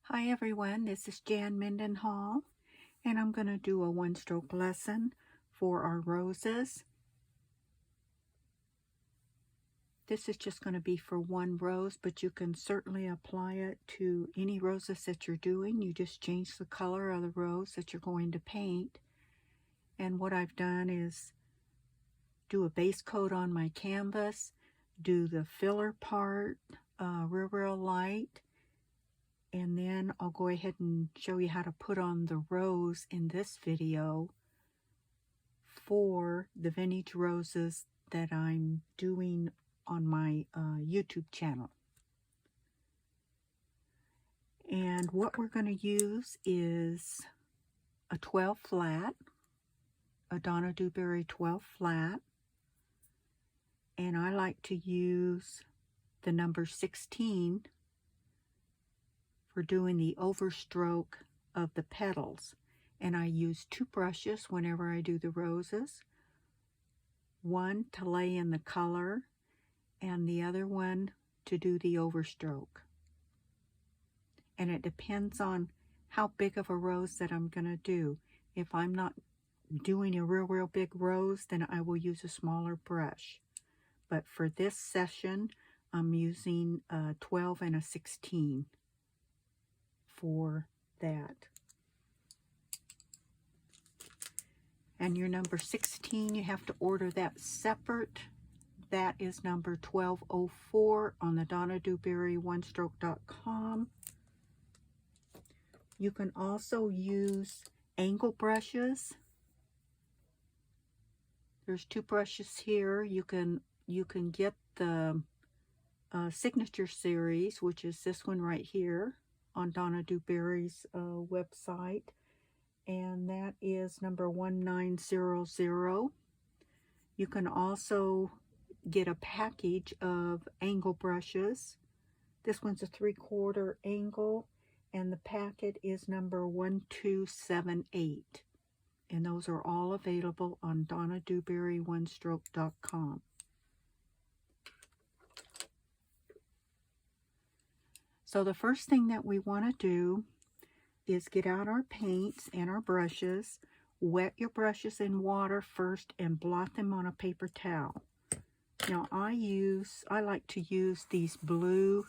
Hi everyone, this is Jann Mendenhall, and I'm going to do a one-stroke lesson for our roses. This is just going to be for one rose, but you can certainly apply it to any roses that you're doing. You just change the color of the rose that you're going to paint. And what I've done is do a base coat on my canvas, do the filler part real light, and then I'll go ahead and show you how to put on the rose in this video for the vintage roses that I'm doing on my YouTube channel. And what we're going to use is a 12 flat, a Donna Dewberry 12 flat, and I like to use the number 16 for doing the overstroke of the petals. And I use two brushes whenever I do the roses. One to lay in the color and the other one to do the overstroke. And it depends on how big of a rose that I'm going to do. If I'm not doing a real big rose, then I will use a smaller brush. But for this session, I'm using a 12 and a 16 for that. And your number 16, you have to order that separate. That is number 1204 on the DonnaDewberry1stroke.com. You can also use angle brushes. There's two brushes here. You can get the Signature series, which is this one right here on Donna Dewberry's website, and that is number 1900. You can also get a package of angle brushes. This one's a 3/4 angle, and the packet is number 1278. And those are all available on DonnaDewberry1stroke.com. So the first thing that we want to do is get out our paints and our brushes. Wet your brushes in water first and blot them on a paper towel. Now I like to use these blue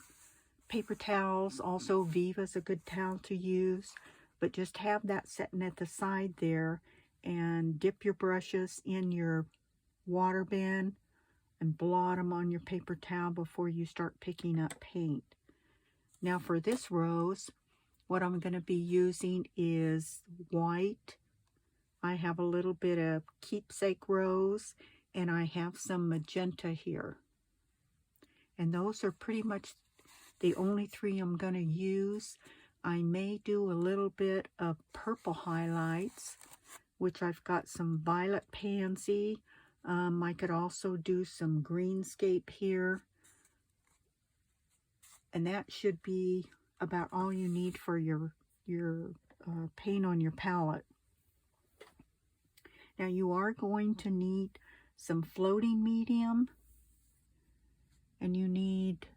paper towels. Also Viva's a good towel to use, but just have that sitting at the side there and dip your brushes in your water bin and blot them on your paper towel before you start picking up paint. Now for this rose, what I'm going to be using is white. I have a little bit of keepsake rose, and I have some magenta here. And those are pretty much the only three I'm going to use. I may do a little bit of purple highlights, which I've got some violet pansy. I could also do some greenscape here. And that should be about all you need for your paint on your palette. Now you are going to need some floating medium, and you need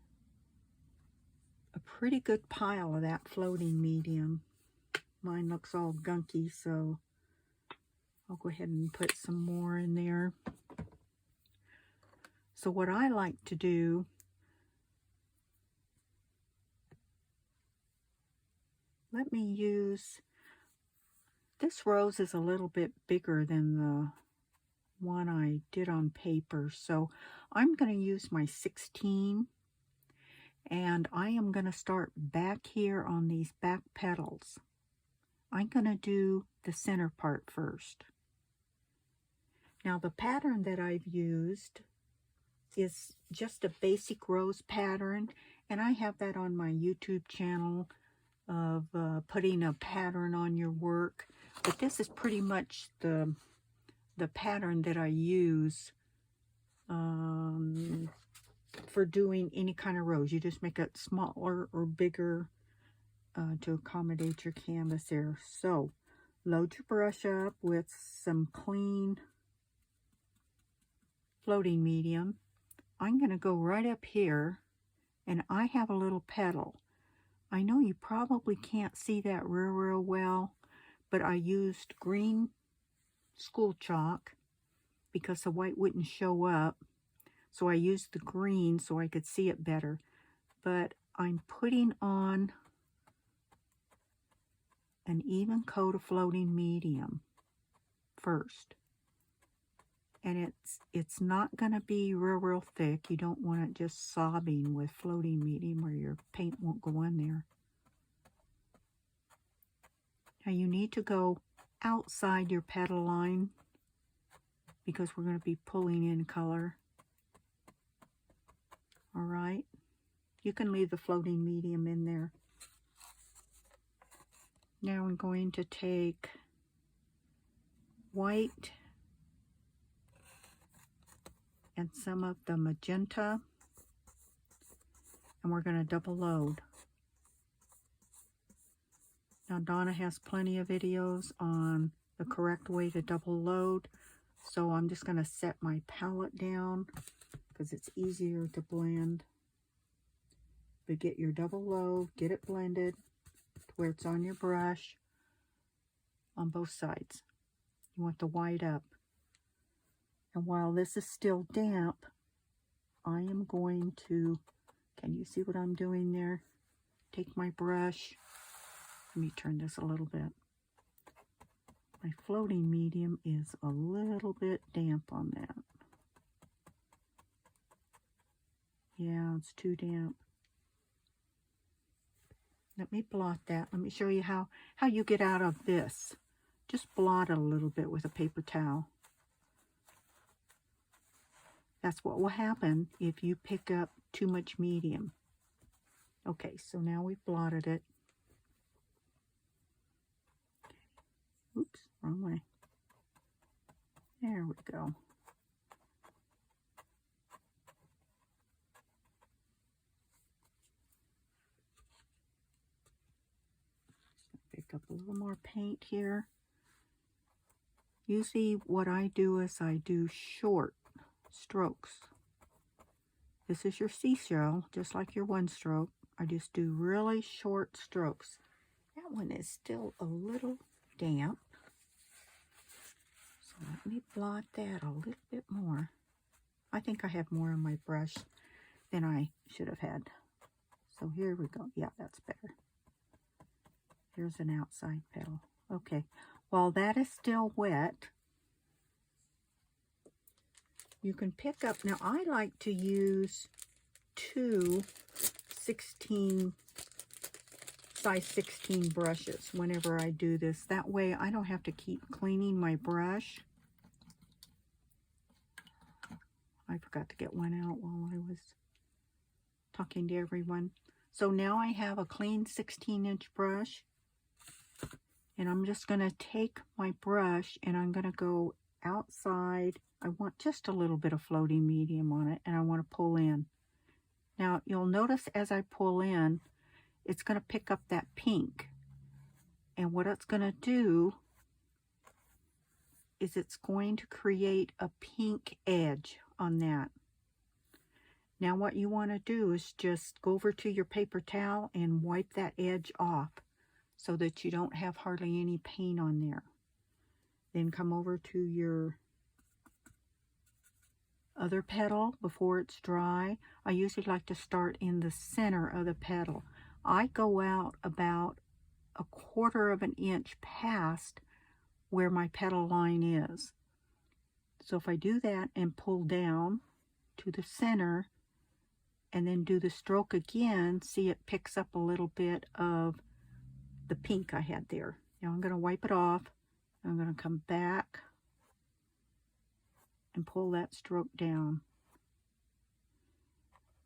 a pretty good pile of that floating medium. Mine looks all gunky, so I'll go ahead and put some more in there. So what I like to do, let me use, this rose is a little bit bigger than the one I did on paper, so I'm going to use my 16, and I am going to start back here on these back petals. I'm going to do the center part first. Now the pattern that I've used is just a basic rose pattern, and I have that on my YouTube channel of putting a pattern on your work. But this is pretty much the pattern that I use for doing any kind of rose. You just make it smaller or bigger to accommodate your canvas there. So load your brush up with some clean floating medium. I'm going to go right up here, and I have a little petal. I know you probably can't see that real well, but I used green school chalk because the white wouldn't show up. So I used the green so I could see it better. But I'm putting on an even coat of floating medium first. And it's not going to be real thick. You don't want it just sobbing with floating medium or your paint won't go in there. Now you need to go outside your petal line because we're going to be pulling in color. All right. You can leave the floating medium in there. Now I'm going to take white and some of the magenta, and we're going to double load. Now Donna has plenty of videos on the correct way to double load, so I'm just going to set my palette down because it's easier to blend. But get your double load, get it blended to where it's on your brush on both sides. You want the white up. And while this is still damp, I am going to, can you see what I'm doing there? Take my brush. Let me turn this a little bit. My floating medium is a little bit damp on that. Yeah, it's too damp. Let me blot that. Let me show you how you get out of this. Just blot it a little bit with a paper towel. That's what will happen if you pick up too much medium. Okay, so now we've blotted it. Oops, wrong way. There we go. Pick up a little more paint here. Usually what I do is I do short strokes. This is your seashell, just like your one stroke. I just do really short strokes. That one is still a little damp. So let me blot that a little bit more. I think I have more on my brush than I should have had. So here we go. Yeah, that's better. Here's an outside petal. Okay, while that is still wet, you can pick up, now I like to use two size 16 brushes whenever I do this. That way I don't have to keep cleaning my brush. I forgot to get one out while I was talking to everyone. So now I have a clean 16-inch brush. And I'm just going to take my brush and I'm going to go outside. I want just a little bit of floating medium on it and I want to pull in. Now you'll notice as I pull in, it's going to pick up that pink. And what it's going to do is it's going to create a pink edge on that. Now what you want to do is just go over to your paper towel and wipe that edge off, so that you don't have hardly any paint on there. Then come over to your other petal before it's dry. I usually like to start in the center of the petal. I go out about 1/4 of an inch past where my petal line is. So if I do that and pull down to the center and then do the stroke again, see it picks up a little bit of the pink I had there. Now I'm going to wipe it off. I'm going to come back and pull that stroke down.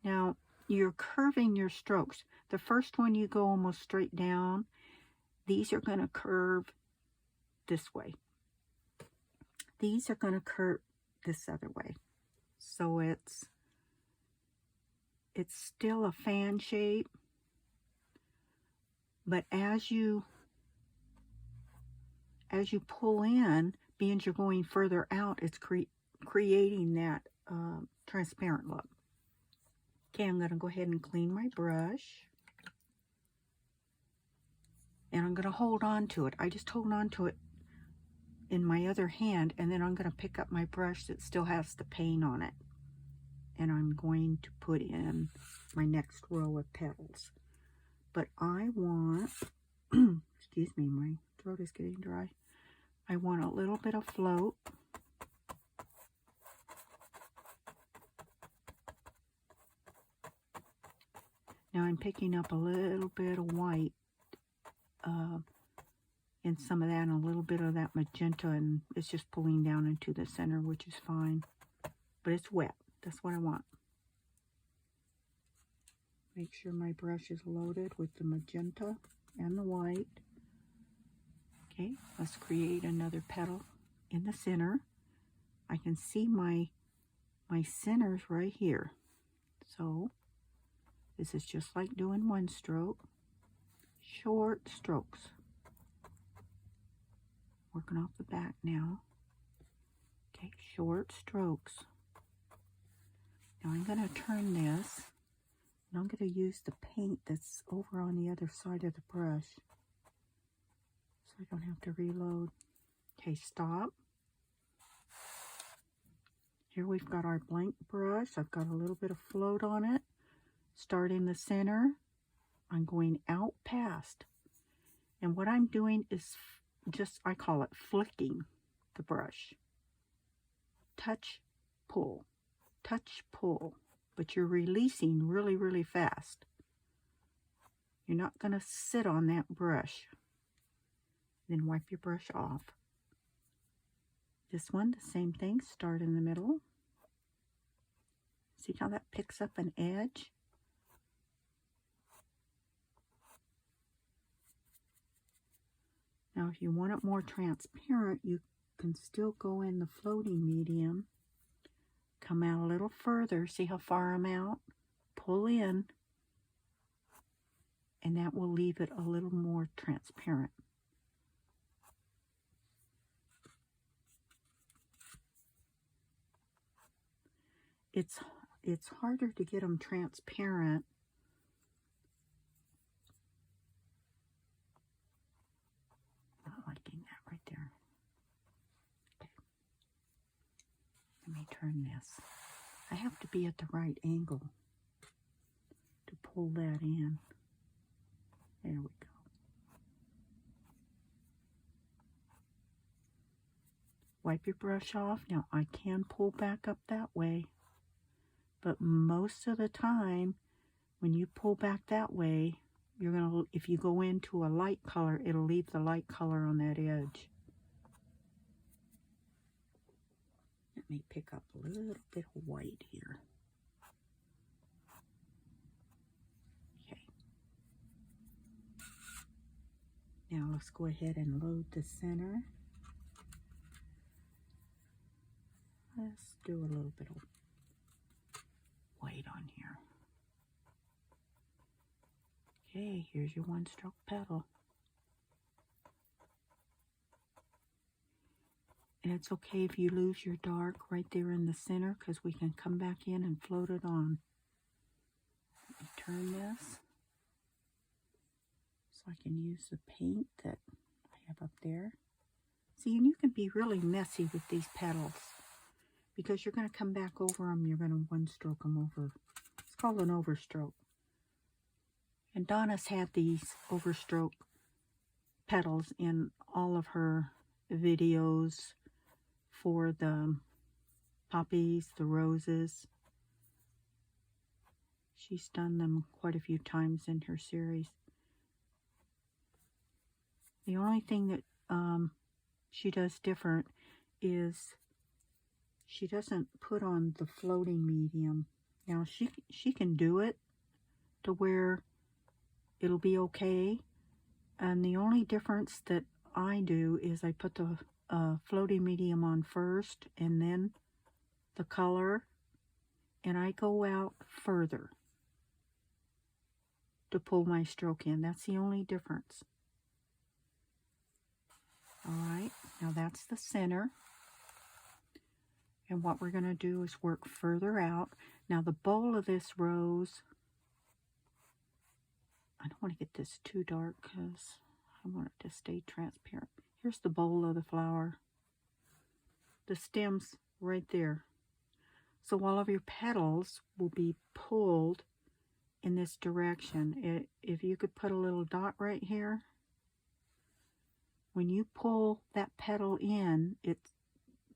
Now you're curving your strokes. The first one you go almost straight down. These are going to curve this way. These are going to curve this other way. So it's still a fan shape. But as you pull in, being you're going further out, it's creating that transparent look. Okay, I'm going to go ahead and clean my brush. And I'm going to hold on to it. I just hold on to it in my other hand, and then I'm going to pick up my brush that still has the paint on it. And I'm going to put in my next row of petals. But I want, excuse me, my throat is getting dry. I want a little bit of float. Now I'm picking up a little bit of white and some of that and a little bit of that magenta, and it's just pulling down into the center, which is fine. But it's wet. That's what I want. Make sure my brush is loaded with the magenta and the white. Okay, let's create another petal in the center. I can see my centers right here. So this is just like doing one stroke. Short strokes. Working off the back now. Okay, short strokes. Now I'm going to turn this, and I'm going to use the paint that's over on the other side of the brush, so I don't have to reload. Okay, stop. Here we've got our blank brush. I've got a little bit of float on it. Start in the center. I'm going out past. And what I'm doing is just, I call it flicking the brush. Touch, pull. Touch, pull. But you're releasing really, really fast. You're not going to sit on that brush. Then wipe your brush off. This one, the same thing. Start in the middle. See how that picks up an edge? Now, if you want it more transparent, you can still go in the floating medium. Come out a little further. See how far I'm out? Pull in. And that will leave it a little more transparent. It's harder to get them transparent. Not liking that right there. Okay. Let me turn this. I have to be at the right angle to pull that in. There we go. Wipe your brush off. Now I can pull back up that way, but most of the time when you pull back that way, you're gonna, if you go into a light color, it'll leave the light color on that edge. Let me pick up a little bit of white here. Okay. Now let's go ahead and load the center. Let's do a little bit of white on here. Okay, here's your one stroke petal. And it's okay if you lose your dark right there in the center, because we can come back in and float it on. Let me turn this so I can use the paint that I have up there. See, and you can be really messy with these petals, because you're going to come back over them. You're going to one stroke them over. It's called an overstroke. And Donna's had these overstroke petals in all of her videos for the poppies, the roses. She's done them quite a few times in her series. The only thing that she does different is she doesn't put on the floating medium. Now she can do it to where it'll be okay. And the only difference that I do is I put the floating medium on first and then the color, and I go out further to pull my stroke in. That's the only difference. Alright, now that's the center. And what we're going to do is work further out. Now the bowl of this rose, I don't want to get this too dark because I want it to stay transparent. Here's the bowl of the flower. The stem's right there. So all of your petals will be pulled in this direction. If you could put a little dot right here, when you pull that petal in,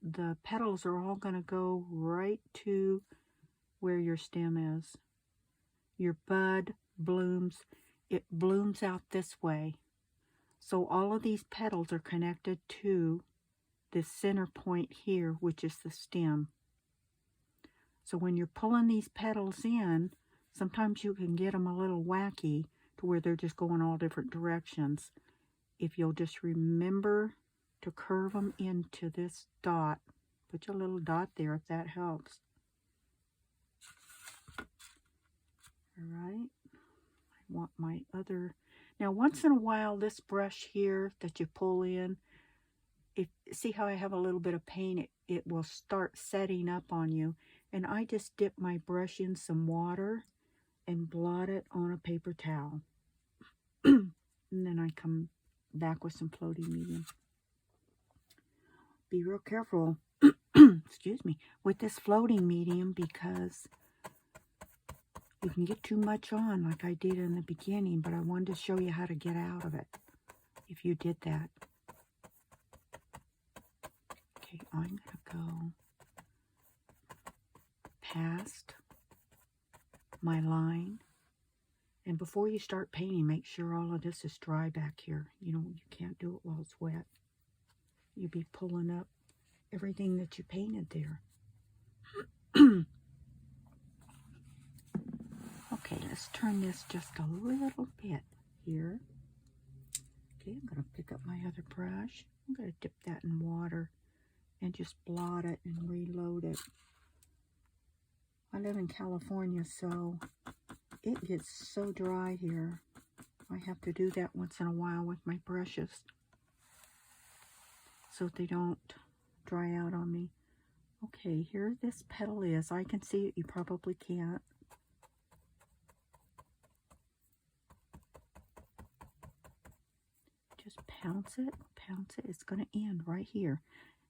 the petals are all going to go right to where your stem is. Your bud blooms, it blooms out this way. So all of these petals are connected to this center point here, which is the stem. So when you're pulling these petals in, sometimes you can get them a little wacky to where they're just going all different directions. If you'll just remember to curve them into this dot, put your little dot there if that helps. All right, I want my other. Now once in a while, this brush here that you pull in, see how I have a little bit of paint, it will start setting up on you. And I just dip my brush in some water and blot it on a paper towel. And then I come back with some floating medium. Be real careful, excuse me, with this floating medium, because you can get too much on like I did in the beginning, but I wanted to show you how to get out of it if you did that. Okay, I'm going to go past my line. And before you start painting, make sure all of this is dry back here. You can't do it while it's wet. You'll be pulling up everything that you painted there. Okay, let's turn this just a little bit here. Okay, I'm going to pick up my other brush. I'm going to dip that in water and just blot it and reload it. I live in California, so it gets so dry here. I have to do that once in a while with my brushes so they don't dry out on me. Okay, here this petal is. I can see it, you probably can't. Just pounce it, it's going to end right here.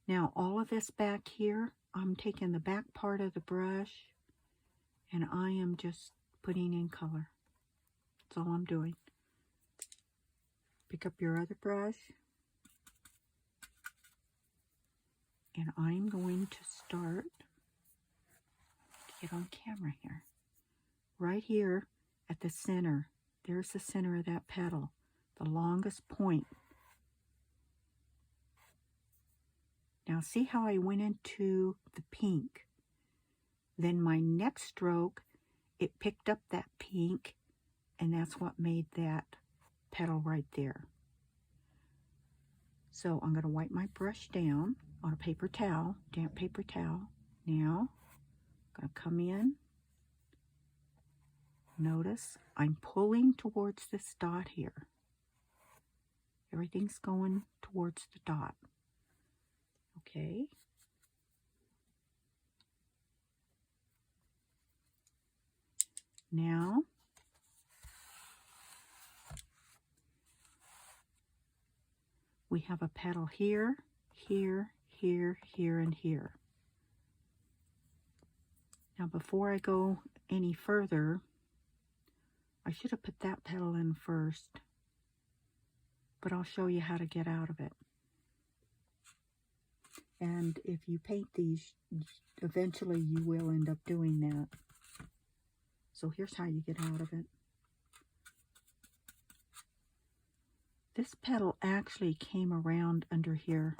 Now all of this back here, I'm taking the back part of the brush and I am just putting in color. That's all I'm doing. Pick up your other brush and I'm going to start to get on camera here. Right here at the center, there's the center of that petal, the longest point. Now see how I went into the pink? Then my next stroke, it picked up that pink, and that's what made that petal right there. So I'm going to wipe my brush down on a paper towel, damp paper towel. Now, I'm going to come in. Notice I'm pulling towards this dot here. Everything's going towards the dot. Okay. Now, we have a petal here, here, here, here, and here. Now, before I go any further, I should have put that petal in first, but I'll show you how to get out of it. And if you paint these, eventually you will end up doing that. So here's how you get out of it. This petal actually came around under here.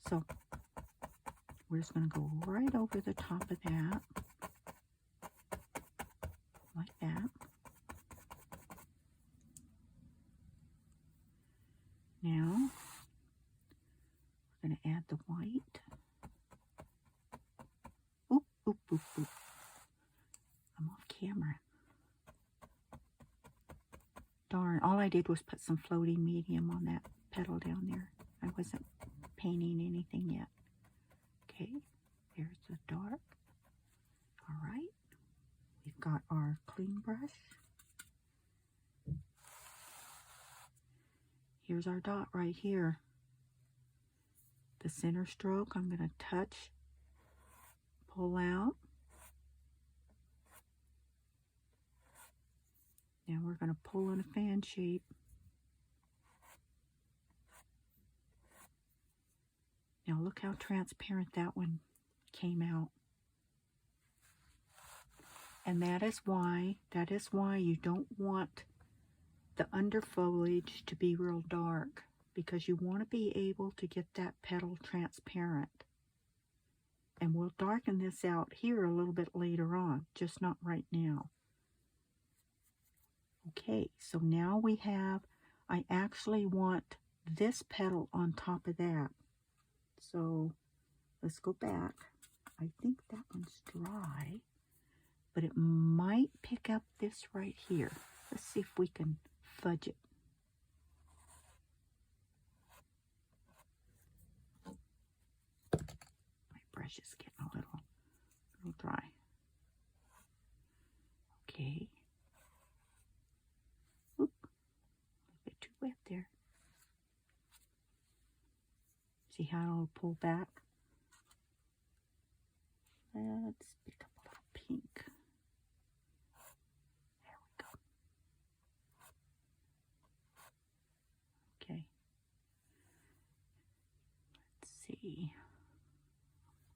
So we're just going to go right over the top of that. Like that. Now, we're going to add the white. Oop, oop, oop, oop. I'm off camera. Darn, all I did was put some floating medium on that petal down there. I wasn't painting anything yet. Okay, there's the dark. All right, we've got our clean brush. here's our dot right here. The center stroke, I'm going to touch, pull out. Now we're going to pull in a fan shape. Now look how transparent that one came out. And that is why you don't want the under foliage to be real dark, because you want to be able to get that petal transparent. And we'll darken this out here a little bit later on, just not right now. Okay, so now we have, I actually want this petal on top of that. So let's go back. I think that one's dry, but it might pick up this right here. Let's see if we can fudge it. My brush is getting a little dry. Okay. Oop, a little bit too wet there. See how it'll pull back? Let's pick up a little pink. There we go. Okay. Let's see.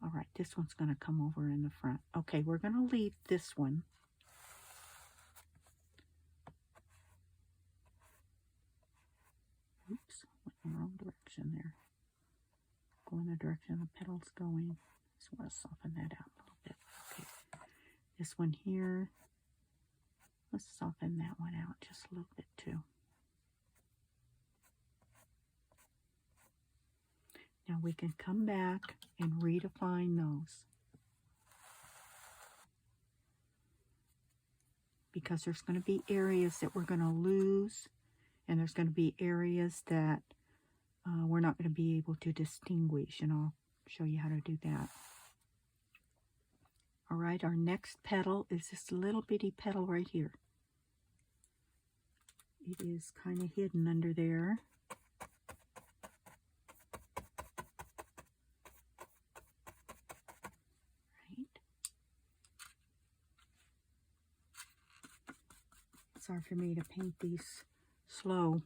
All right, this one's going to come over in the front. Okay, we're going to leave this one. Oops, went in the wrong direction there. Go in the direction the petal's going. Just want to soften that out a little bit. Okay, this one here, let's soften that one out just a little bit too. Now we can come back and redefine those, because there's going to be areas that we're going to lose, and there's going to be areas that we're not going to be able to distinguish, and I'll show you how to do that. All right, our next petal is this little bitty petal right here. It is kind of hidden under there. Right. It's hard for me to paint these slow.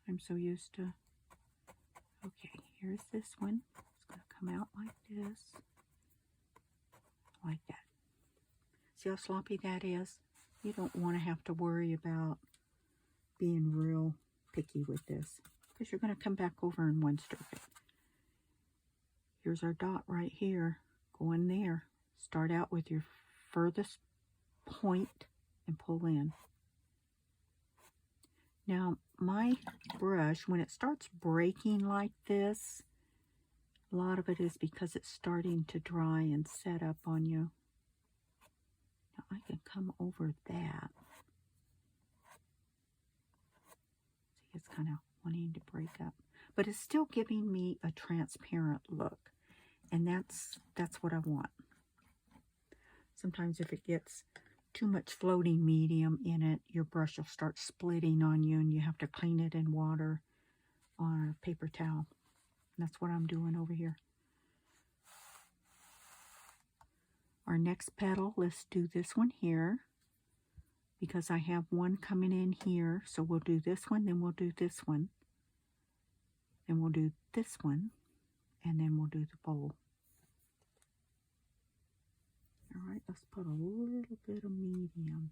I'm so used to. Okay, here's this one. It's going to come out like this. Like that. See how sloppy that is? You don't want to have to worry about being real picky with this, because you're going to come back over in one stroke. Here's our dot right here. Go in there. Start out with your furthest point and pull in. Now, my brush, when it starts breaking like this, a lot of it is because it's starting to dry and set up on you. Now, I can come over that. See, it's kind of wanting to break up. But it's still giving me a transparent look. And that's what I want. Sometimes if it gets too much floating medium in it, your brush will start splitting on you, and you have to clean it in water on a paper towel. And that's what I'm doing over here. Our next petal, let's do this one here, because I have one coming in here. So we'll do this one, then we'll do this one, then we'll do this one, and then we'll do the bowl. All right, let's put a little bit of medium.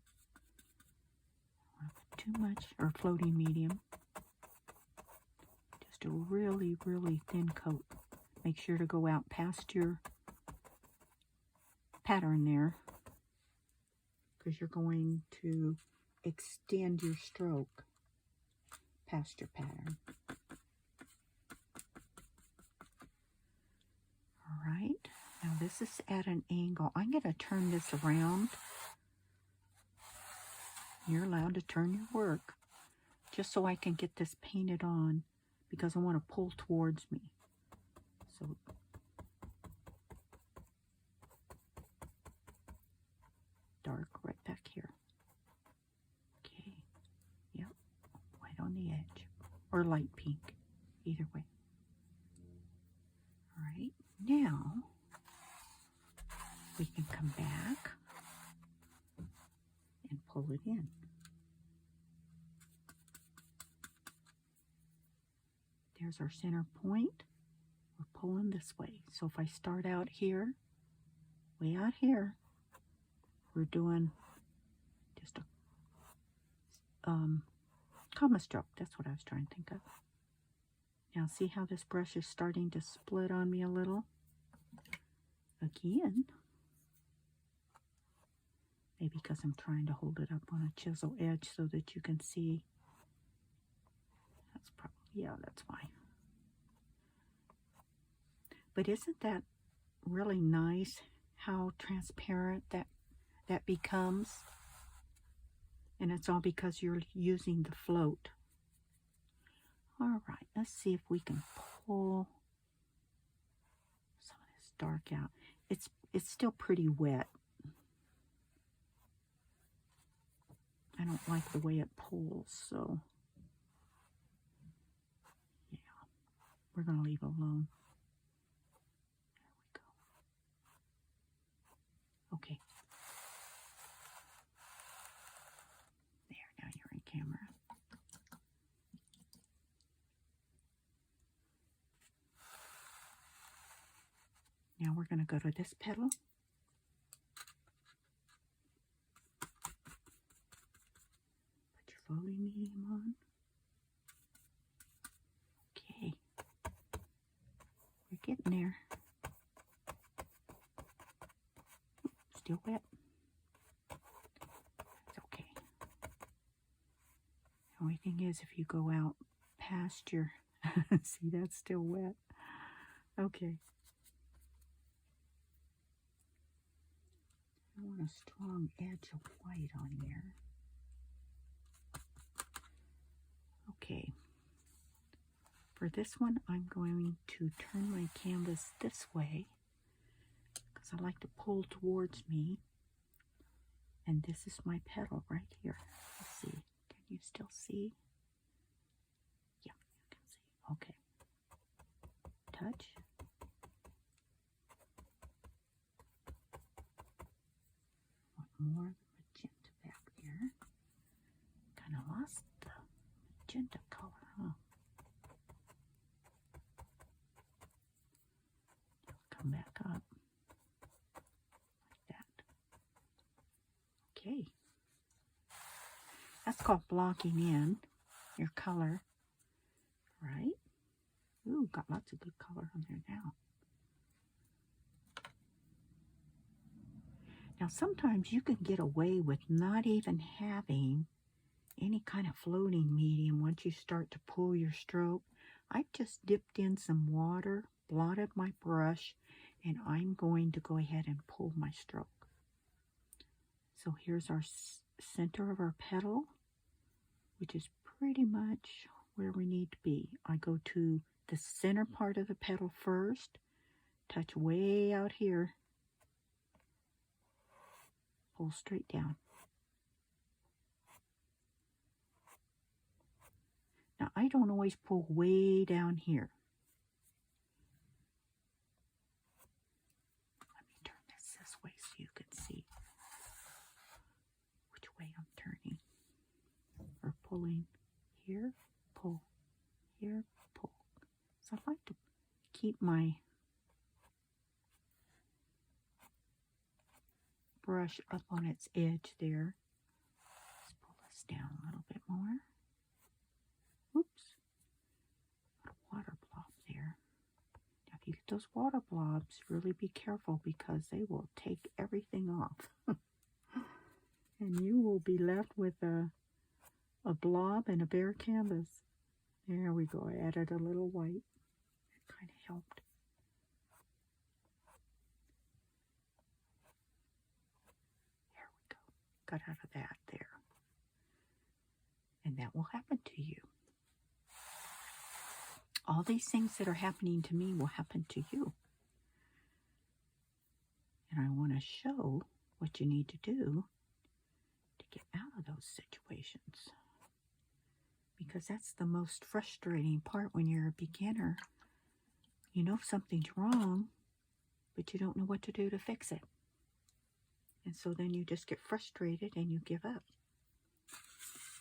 Not too much, or floating medium. Just a really, really thin coat. Make sure to go out past your pattern there, because you're going to extend your stroke past your pattern. All right. Now this is at an angle. I'm going to turn this around. You're allowed to turn your work, just so I can get this painted on, because I want to pull towards me. So dark right back here. Okay. Yep. Right on the edge. Or light pink. Either way. All right, now we can come back and pull it in. There's our center point. We're pulling this way. So if I start out here, way out here, we're doing just a comma stroke. That's what I was trying to think of. Now see how this brush is starting to split on me a little? Again, maybe because I'm trying to hold it up on a chisel edge so that you can see. That's probably, yeah, that's why. But isn't that really nice how transparent that becomes? And it's all because you're using the float. All right, let's see if we can pull some of this dark out. It's still pretty wet. I don't like the way it pulls, so yeah, we're going to leave it alone. There we go. Okay. There, now you're in camera. Now we're going to go to this petal. Put your folding medium on. Okay. We're getting there. Still wet. That's okay. The only thing is if you go out past your... See, that's still wet. Okay. I want a strong edge of white on here. Okay. For this one, I'm going to turn my canvas this way because I like to pull towards me. And this is my petal right here. Let's see. Can you still see? Yeah, you can see. Okay. Touch. More magenta back there. Kind of lost the magenta color, huh? Come back up like that. Okay. That's called blocking in your color, right? Ooh, got lots of good color on there now. Now, sometimes you can get away with not even having any kind of floating medium once you start to pull your stroke. I just dipped in some water, blotted my brush, and I'm going to go ahead and pull my stroke. So here's our center of our petal, which is pretty much where we need to be. I go to the center part of the petal first, touch way out here, pull straight down. Now, I don't always pull way down here. Let me turn this way so you can see which way I'm turning. Or pulling here, pull, here, pull. So I like to keep my brush up on its edge there. Let's pull this down a little bit more. Oops. Put a water blob there. Now if you get those water blobs, really be careful because they will take everything off. And you will be left with a blob and a bare canvas. There we go. I added a little white. It kind of helped. There we go. Got out of that there. And that will happen to you. All these things that are happening to me will happen to you. And I want to show what you need to do to get out of those situations. because that's the most frustrating part when you're a beginner. You know something's wrong, but you don't know what to do to fix it. And so then you just get frustrated and you give up.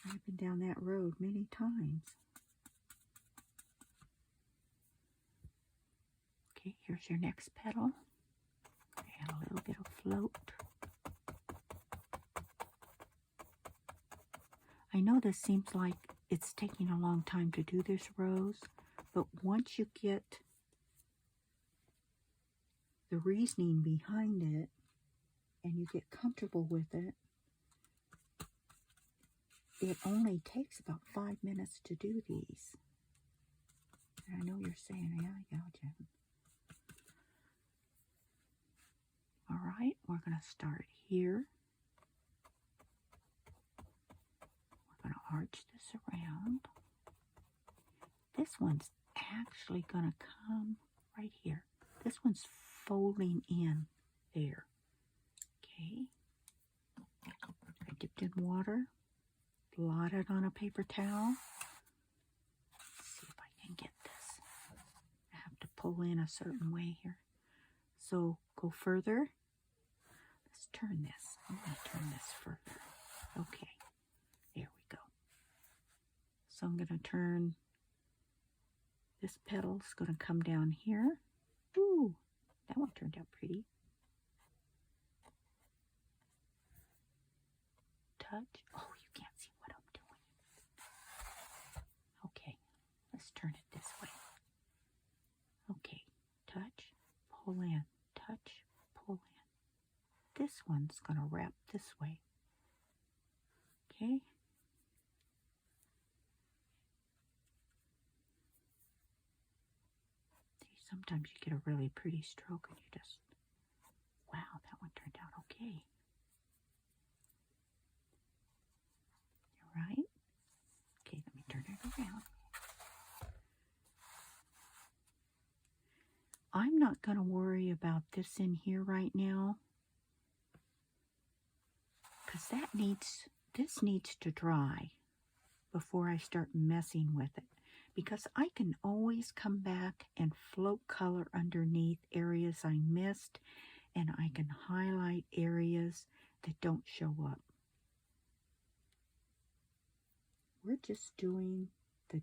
I've been down that road many times. Okay, here's your next petal. Add a little bit of float. I know this seems like it's taking a long time to do this rose, but once you get the reasoning behind it and you get comfortable with it, it only takes about 5 minutes to do these. And I know you're saying, yeah, Jen. All right, we're going to start here. We're going to arch this around. This one's actually going to come right here. This one's folding in there. Okay. I dipped in water, blotted on a paper towel. Let's see if I can get this. I have to pull in a certain way here. So go further. Let's turn this. I'm going to turn this further. Okay. There we go. So I'm going to turn. This petal's going to come down here. Ooh, that one turned out pretty. Touch. Oh, you can't see what I'm doing. Okay, let's turn it this way. Okay, touch, pull in, touch, pull in. This one's going to wrap this way. Okay. See, sometimes you get a really pretty stroke and you just, wow, that one turned out okay. Right? Okay, let me turn it around. I'm not going to worry about this in here right now, because this needs to dry before I start messing with it, because I can always come back and float color underneath areas I missed, and I can highlight areas that don't show up. We're just doing the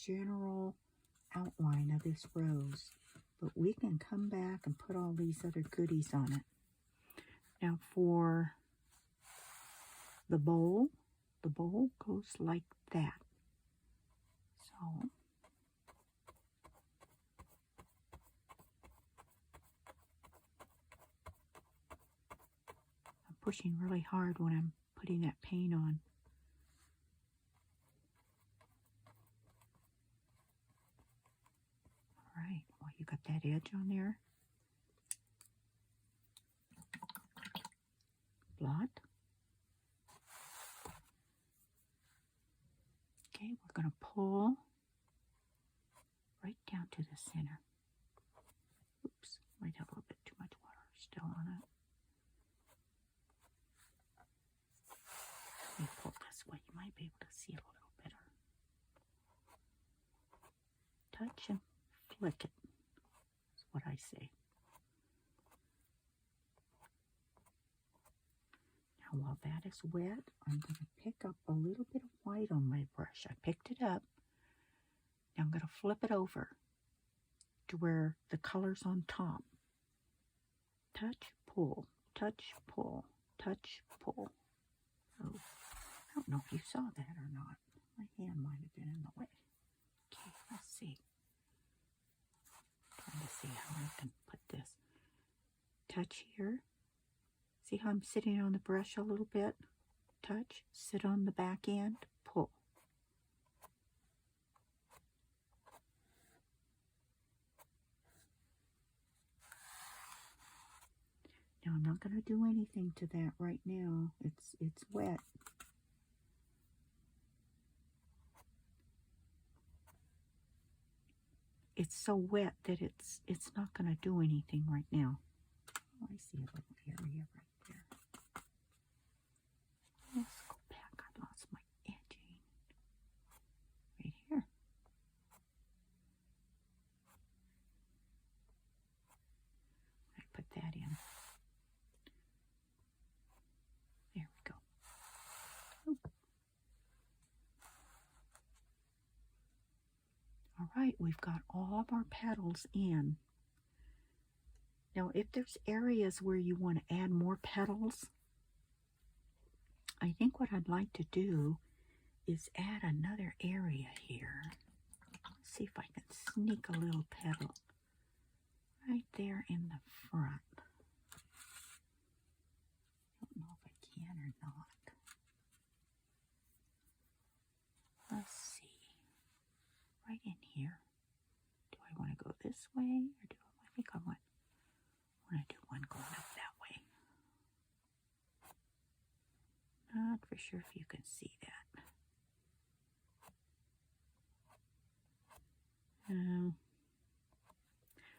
general outline of this rose, but we can come back and put all these other goodies on it. Now for the bowl goes like that. So I'm pushing really hard when I'm putting that paint on. All right, well, you got that edge on there. Blot. Okay, we're going to pull right down to the center. Oops, might have a little bit too much water still on it. Let me pull this way. You might be able to see it a little better. Touch and flick it. That's what I say. Now while that is wet, I'm going to pick up a little bit of white on my brush. I picked it up. Now I'm going to flip it over to where the color's on top. Touch, pull, touch, pull, touch, pull. Oh, I don't know if you saw that or not. My hand might have been in the way. Okay, let's see. Trying to see how I can put this. Touch here. See how I'm sitting on the brush a little bit? Touch, sit on the back end, pull. Now I'm not going to do anything to that right now. It's wet. It's so wet that it's not going to do anything right now. Oh, I see a little area right there. Let's go back. I lost my edging. that in. There we go. Oop. All right, we've got all of our petals in. Now, if there's areas where you want to add more petals, I think what I'd like to do is add another area here. Let's see if I can sneak a little petal right there in the front. I don't know if I can or not. Let's see. Right in here. Do I want to go this way, or do I think I want to do one going up that way? Not for sure if you can see that.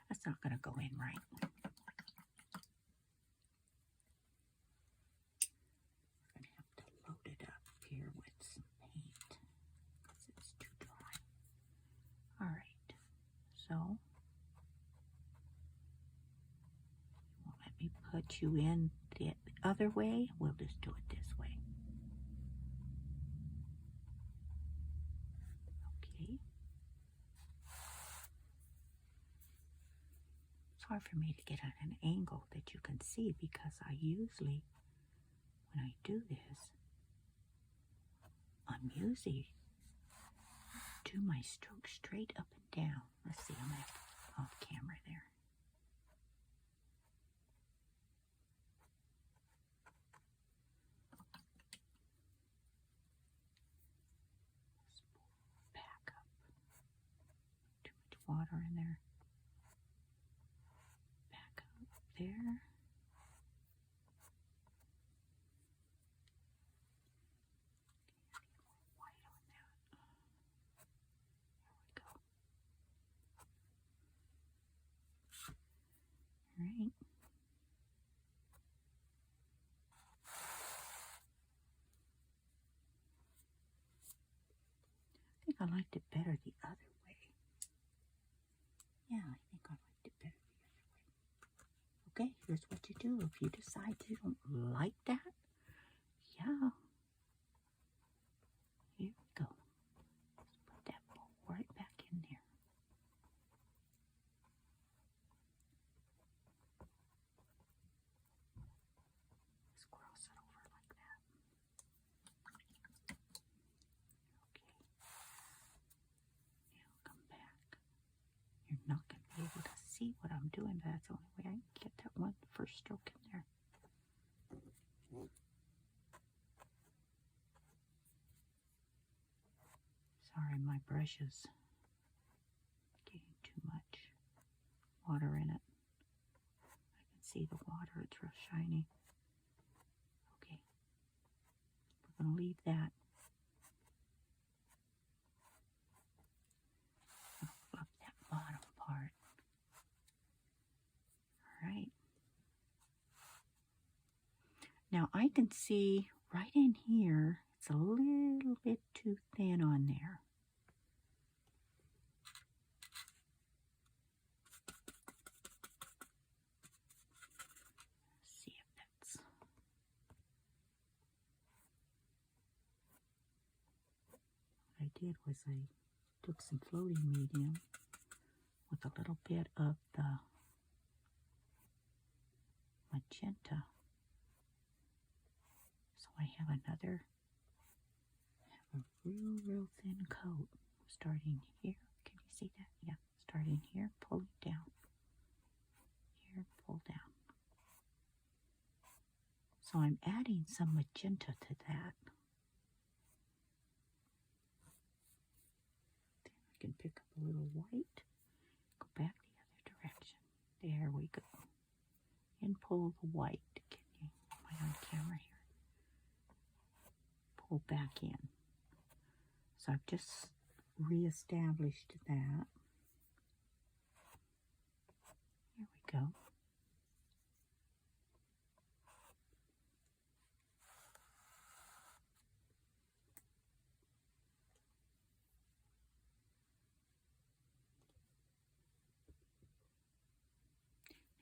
That's not going to go in right. We're going to have to load it up here with some paint because it's too dry. All right, so you won't let me put you in the other way. We'll just do it this way. Okay. It's hard for me to get at an angle that you can see because I usually, when I do this, I'm usually do my stroke straight up and down. Let's see, I'm going to have to off camera there. Let's back up. Too much water in there. Back up there. Right. I think I liked it better the other way. Yeah, I think I liked it better the other way. Okay, here's what you do. If you decide you don't like that, yeah. Here we go. Let's put that bowl right back in there. Let's cross it over like that. Okay. Now come back. You're not going to be able to see what I'm doing, but that's the only way I can get that one first stroke in there. Sorry, my brush is getting too much water in it. I can see the water, it's real shiny. Okay, we're going to leave that. I'll fluff that bottom part. All right. Now I can see right in here, it's a little bit too thin on there. Let's see if that's... What I did was I took some floating medium with a little bit of the magenta. So I have a real thin coat. Starting here, can you see that? Yeah, starting here, pull it down. Here, pull down. So I'm adding some magenta to that. Then I can pick up a little white, go back the other direction. There we go. And pull the white. Can you, am I on camera here? Pull back in. So I've just reestablished that. Here we go.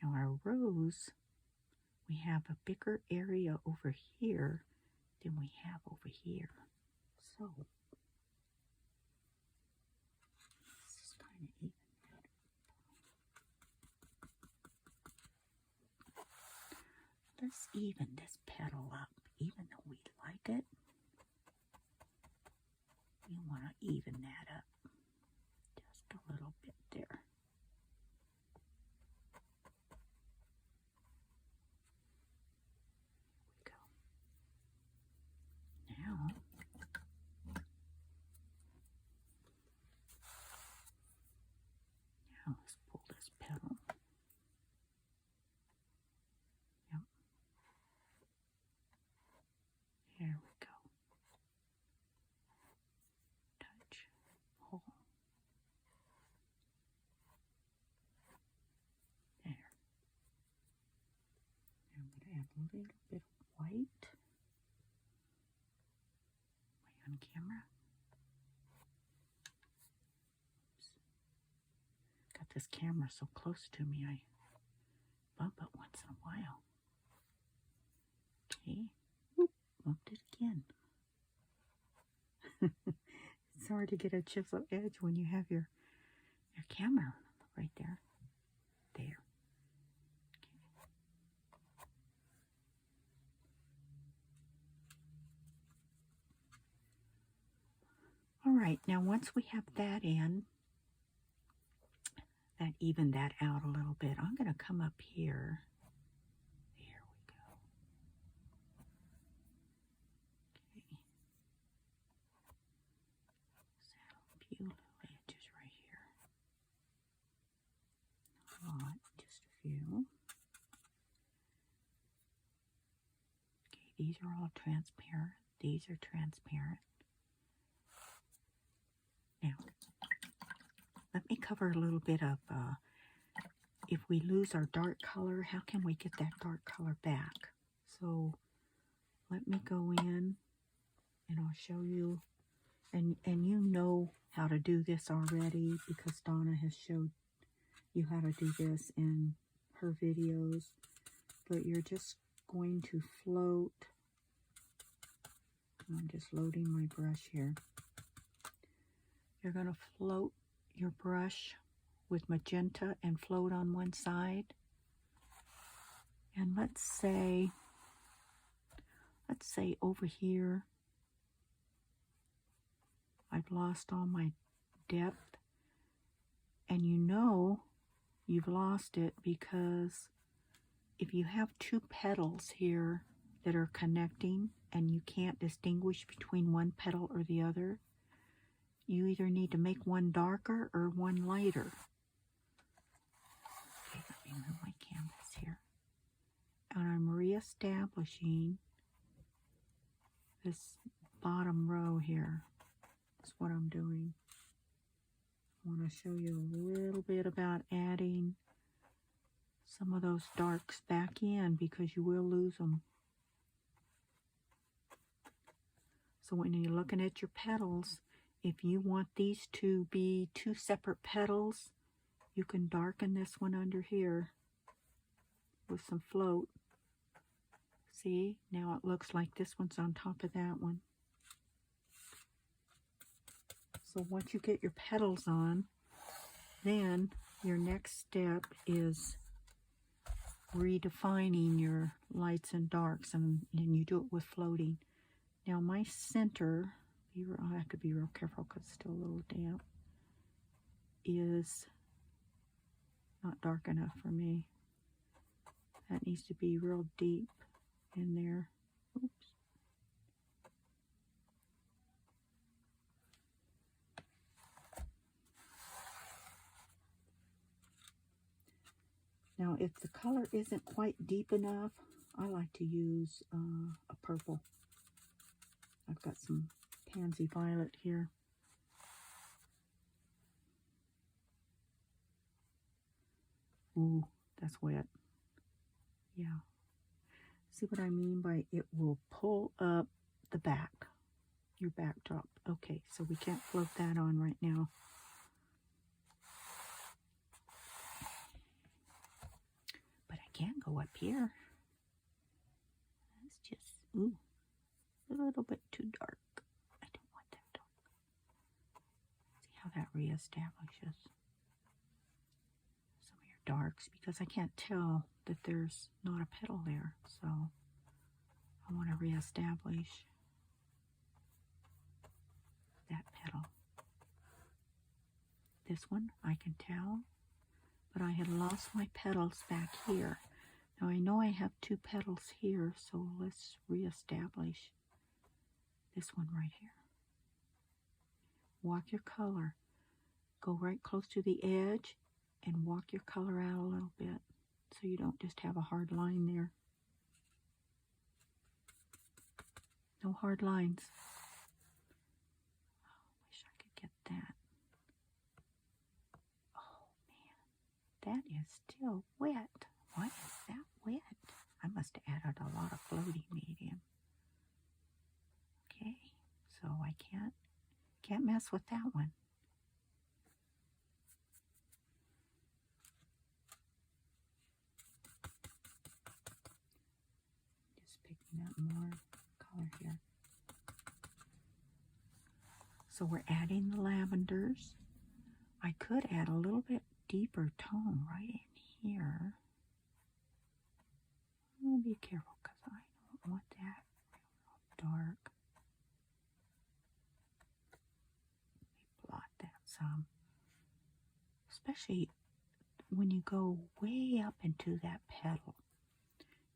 Now our rose we have a bigger area over here than we have over here. So this is kind of even. Let's even this petal up. Even though we like it, we want to even that up just a little bit there. Now, let's pull this petal. Yep. There we go. Touch, pull. There. Now I'm going to add a little bit of white. On camera. Oops. Got this camera so close to me, I bump it once in a while. Okay. Whoop, bumped it again. It's hard to get a chisel edge when you have your camera right there. There. All right, now once we have that in, that evened that out a little bit, I'm going to come up here. There we go. Okay. Saddle a few little edges right here. Not a lot, just a few. Okay, these are all transparent. These are transparent. Now, let me cover a little bit of, if we lose our dark color, how can we get that dark color back? So, let me go in and I'll show you, and you know how to do this already because Donna has showed you how to do this in her videos, but you're just going to float. I'm just loading my brush here. You're going to float your brush with magenta and float on one side. And let's say over here, I've lost all my depth. And you know you've lost it because if you have two petals here that are connecting and you can't distinguish between one petal or the other, you either need to make one darker or one lighter. Okay, let me move my canvas here. And I'm reestablishing this bottom row here. That's what I'm doing. I want to show you a little bit about adding some of those darks back in because you will lose them. So when you're looking at your petals, if you want these to be two separate petals, you can darken this one under here with some float. See, now it looks like this one's on top of that one. So once you get your petals on, then your next step is redefining your lights and darks, and you do it with floating. Now my center, I have to be real careful because it's still a little damp, is not dark enough for me. That needs to be real deep in there. Oops. Now if the color isn't quite deep enough, I like to use a purple. I've got some pansy violet here. Ooh, that's wet. Yeah. See what I mean by it will pull up the back, your backdrop. Okay, so we can't float that on right now. But I can go up here. Ooh, a little bit too dark. I don't want that dark. See how that reestablishes some of your darks, because I can't tell that there's not a petal there. So I want to reestablish that petal. This one I can tell, but I had lost my petals back here. Now I know I have two petals here, so let's reestablish this one right here. Walk your color. Go right close to the edge and walk your color out a little bit so you don't just have a hard line there. No hard lines. Oh, wish I could get that. Oh man, that is still wet. Why is that wet? I must have added a lot of floating medium. Okay, so I can't mess with that one. Just picking up more color here. So we're adding the lavenders. I could add a little bit deeper tone right in here. I'll be careful because I don't want that real dark. Let me blot that some. Especially when you go way up into that petal,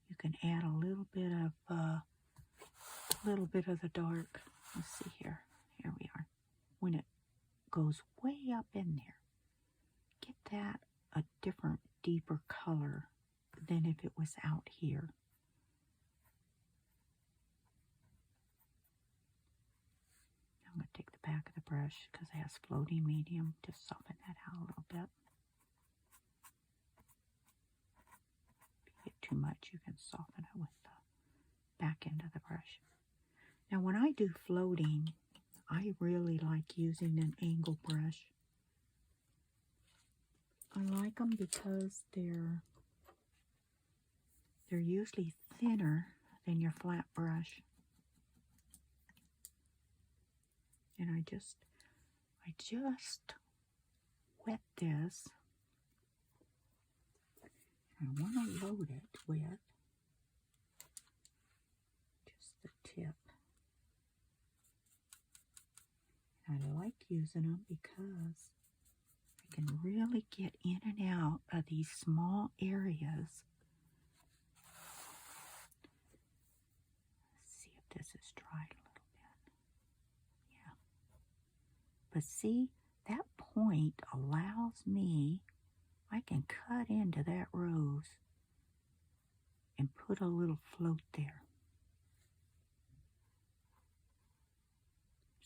you can add a little bit of the dark. Let's see here. Here we are. When it goes way up in there, get that a different, deeper color than if it was out here. I'm going to take the back of the brush because it has floating medium to soften that out a little bit. If you get too much, you can soften it with the back end of the brush. Now when I do floating, I really like using an angle brush. I like them because they're usually thinner than your flat brush. And I just wet this. I want to load it with just the tip. I like using them because I can really get in and out of these small areas. Let's see if this is dried a little bit. Yeah. But see, that point allows me, I can cut into that rose and put a little float there.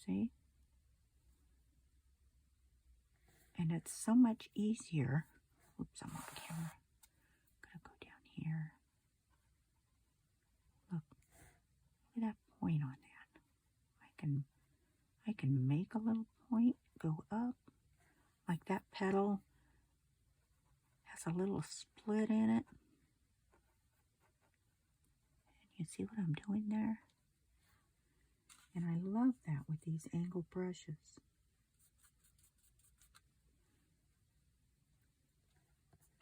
See? And it's so much easier. Oops, I'm off camera. I'm going to go down here. Look at that point on that. I can make a little point, go up. Like that petal has a little split in it. And you see what I'm doing there? And I love that with these angle brushes.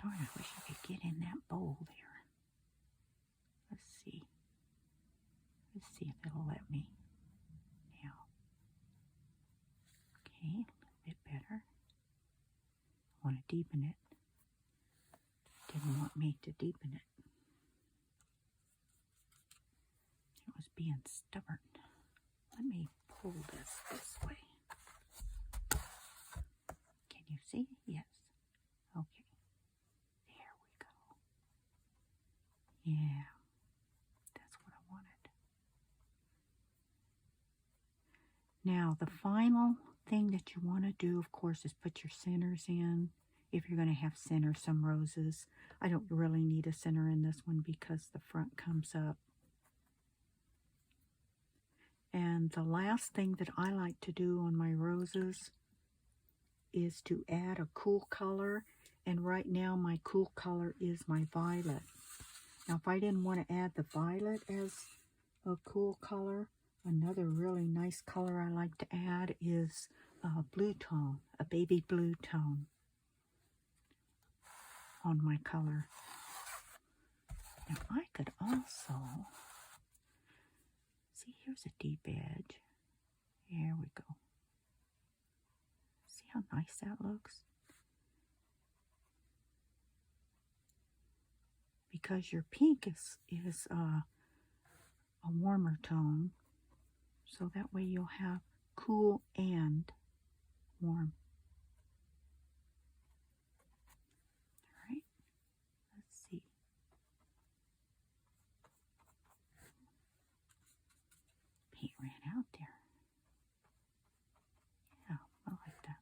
Darn, I wish I could get in that bowl there. Let's see. Let's see if it'll let me. Now. Okay, a little bit better. I want to deepen it. Didn't want me to deepen it. It was being stubborn. Let me pull this way. Can you see? Yes. Okay. There we go. Yeah. That's what I wanted. Now, the final thing that you want to do, of course, is put your centers in. If you're going to have center some roses. I don't really need a center in this one because the front comes up. And the last thing that I like to do on my roses is to add a cool color. And right now my cool color is my violet. Now if I didn't want to add the violet as a cool color. Another really nice color I like to add is blue tone, a baby blue tone on my color. Now I could also, see, here's a deep edge. There we go. See how nice that looks? Because your pink is a warmer tone, so that way you'll have cool and warm. All right, let's see. Paint ran out there. Yeah, I like that.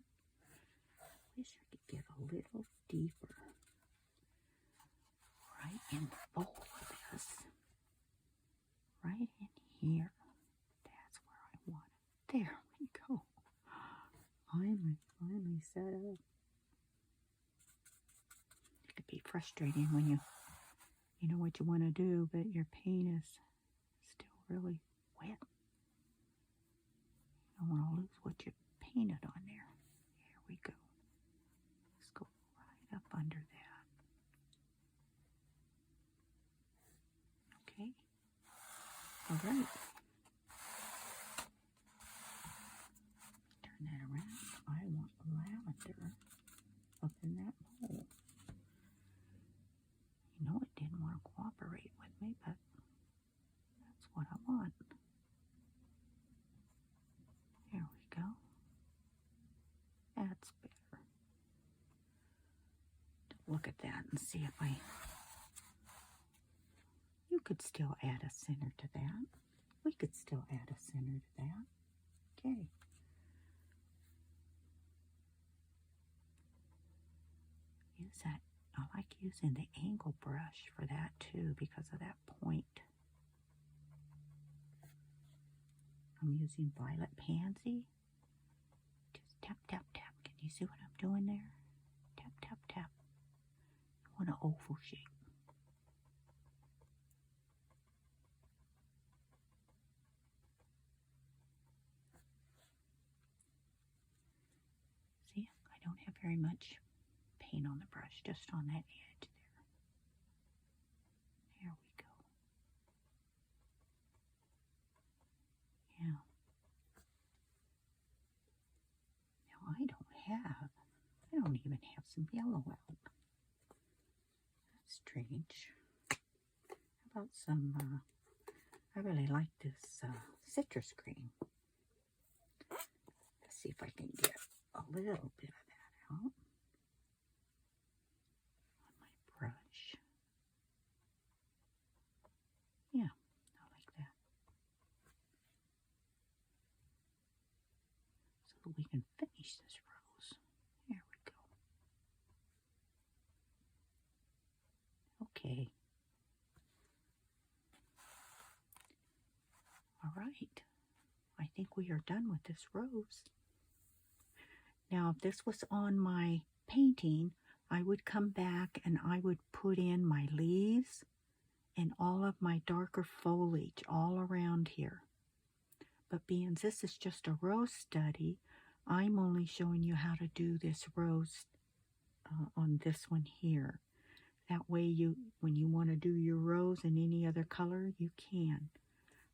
I wish I could get a little deeper. Right in the bowl of this. Right in here. That's where I want it. There we go. Finally set up. It could be frustrating when you know what you want to do, but your paint is still really wet. You don't want to lose what you painted on there. Here we go. Let's go right up under that. Okay. All right. Turn that around. I want lavender up in that hole. You know it didn't want to cooperate with me, but that's what I want. There we go. That's better. Look at that and see if you could still add a center to that. We could still add a center to that. Okay. Use that. I like using the angle brush for that too because of that point. I'm using Violet Pansy. Just tap, tap, tap. Can you see what I'm doing there? Tap, tap, tap. You want an oval shape. See, I don't have very much paint on the brush, just on that edge there. There we go. Yeah. Now I don't even have some yellow out. That's strange. How about some, I really like this citrus green. Let's see if I can get a little bit of that out on my brush. Yeah, I like that. So that we can finish this rose. There we go. Okay. All right. I think we are done with this rose. Now, if this was on my painting, I would come back and I would put in my leaves and all of my darker foliage all around here. But being this is just a rose study, I'm only showing you how to do this rose on this one here. That way, when you want to do your rose in any other color, you can.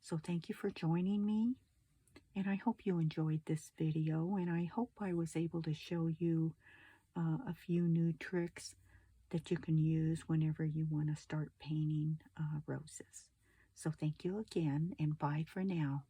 So thank you for joining me. And I hope you enjoyed this video, and I hope I was able to show you a few new tricks that you can use whenever you want to start painting roses. So thank you again, and bye for now.